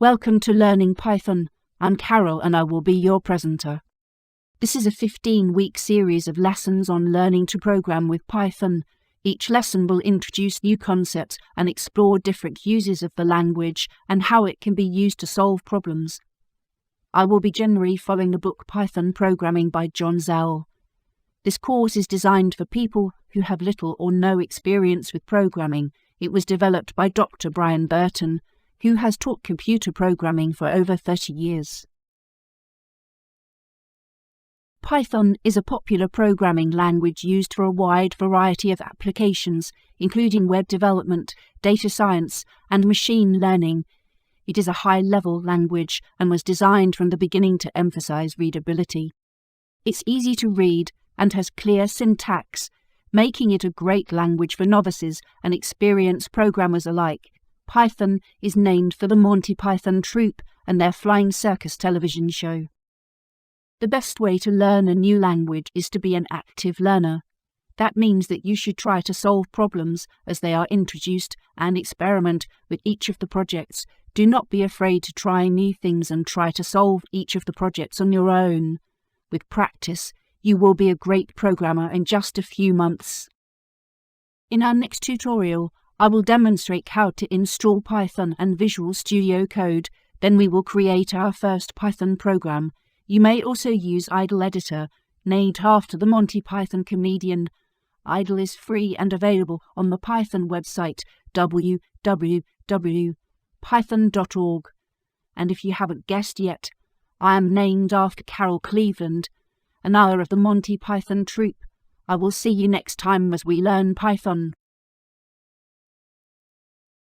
Welcome to Learning Python. I'm Carol and I will be your presenter. This is a 15-week series of lessons on learning to program with Python. Each lesson will introduce new concepts and explore different uses of the language and how it can be used to solve problems. I will be generally following the book Python Programming by John Zell. This course is designed for people who have little or no experience with programming. It was developed by Dr. Brian Burton, who has taught computer programming for over 30 years. Python is a popular programming language used for a wide variety of applications, including web development, data science, and machine learning. It is a high-level language and was designed from the beginning to emphasize readability. It's easy to read and has clear syntax, making it a great language for novices and experienced programmers alike. Python is named for the Monty Python troupe and their Flying Circus television show. The best way to learn a new language is to be an active learner. That means that you should try to solve problems as they are introduced and experiment with each of the projects. Do not be afraid to try new things and try to solve each of the projects on your own. With practice, you will be a great programmer in just a few months. In our next tutorial, I will demonstrate how to install Python and Visual Studio Code. Then we will create our first Python program. You may also use Idle Editor, named after the Monty Python comedian. Idle is free and available on the Python website www.python.org. And if you haven't guessed yet, I am named after Carol Cleveland, another of the Monty Python troupe. I will see you next time as we learn Python.